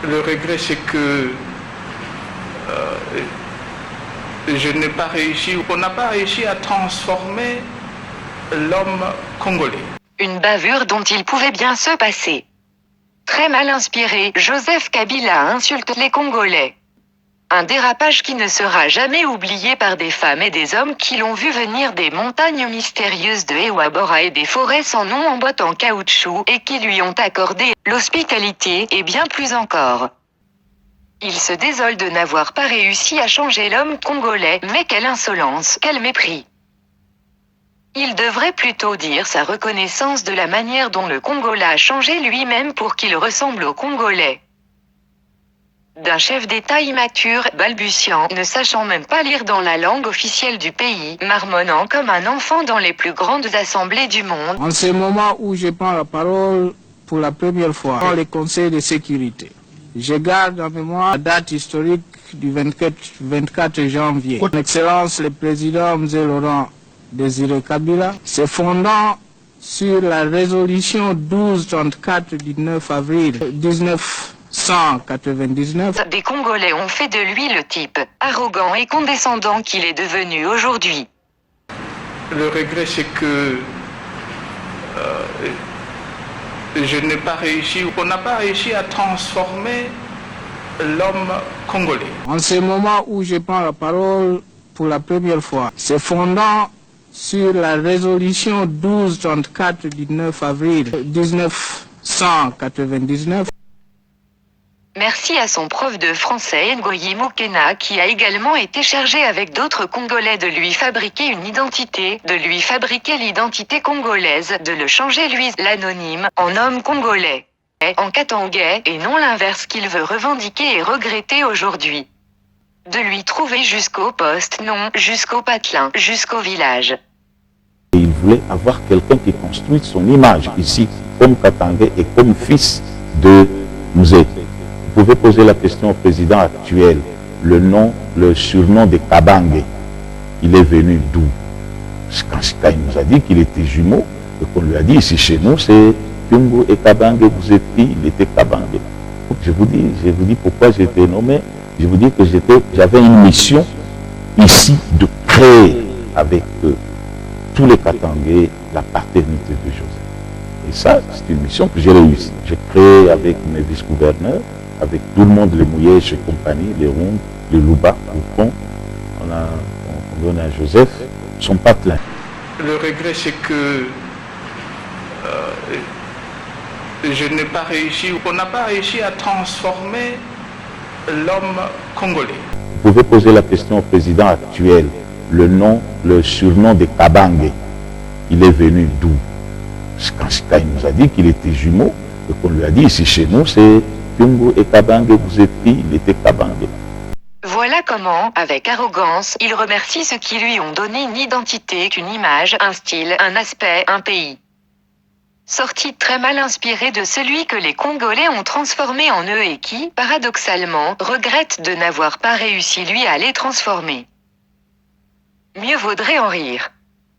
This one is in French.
Le regret, c'est que je n'ai pas réussi, on n'a pas réussi à transformer l'homme congolais. Une bavure dont il pouvait bien se passer. Très mal inspiré, Joseph Kabila insulte les Congolais. Un dérapage qui ne sera jamais oublié par des femmes et des hommes qui l'ont vu venir des montagnes mystérieuses de Ewabora et des forêts sans nom en boîte en caoutchouc et qui lui ont accordé l'hospitalité et bien plus encore. Il se désole de n'avoir pas réussi à changer l'homme congolais, mais quelle insolence, quel mépris. Il devrait plutôt dire sa reconnaissance de la manière dont le Congo l'a changé lui-même pour qu'il ressemble aux Congolais. D'un chef d'État immature, balbutiant, ne sachant même pas lire dans la langue officielle du pays, marmonnant comme un enfant dans les plus grandes assemblées du monde. En ce moment où je prends la parole pour la première fois dans le Conseil de sécurité, je garde en mémoire la date historique du 24 janvier. Son Excellence le Président M. Laurent Désiré Kabila, se fondant sur la résolution 1234 du 9 avril 1999. Des Congolais ont fait de lui le type arrogant et condescendant qu'il est devenu aujourd'hui. Le regret, c'est que je n'ai pas réussi, on n'a pas réussi à transformer l'homme congolais. En ce moment où je prends la parole pour la première fois, se fondant sur la résolution 1234 du 9 avril 1999. Merci à son prof de français Ngoyi Mukena qui a également été chargé avec d'autres Congolais de lui fabriquer une identité, de lui fabriquer l'identité congolaise, de le changer lui, l'anonyme, en homme congolais, en katangais, et non l'inverse qu'il veut revendiquer et regretter aujourd'hui. De lui trouver jusqu'au poste, non, jusqu'au patelin, jusqu'au village. Il voulait avoir quelqu'un qui construise son image ici, comme Katangais et comme fils de Mouzé. Vous pouvez poser la question au président actuel. Le surnom de Kabange, il est venu d'où? Quand il nous a dit qu'il était jumeau, et qu'on lui a dit ici chez nous, c'est Kyungu et Kabange, vous êtes qui? Il était Kabange. Je vous dis pourquoi j'ai été nommé. Je vous dis que j'avais une mission ici de créer avec tous les Katangais la paternité de Joseph. Et ça, c'est une mission que j'ai réussi. J'ai créé avec mes vice-gouverneurs, avec tout le monde, les Mouyèges et compagnie, les Rondes, les Louba, le Pont, on donne à Joseph son patelin. Le regret, c'est que je n'ai pas réussi, on n'a pas réussi à transformer l'homme congolais. Vous pouvez poser la question au président actuel. Le surnom de Kabange, il est venu d'où? Quand il nous a dit qu'il était jumeau, et qu'on lui a dit ici chez nous, c'est Kyungu et Kabange, vous êtes qui? Il était Kabange. Voilà comment, avec arrogance, il remercie ceux qui lui ont donné une identité, une image, un style, un aspect, un pays. Sorti très mal inspiré de celui que les Congolais ont transformé en eux et qui, paradoxalement, regrette de n'avoir pas réussi lui à les transformer. Mieux vaudrait en rire.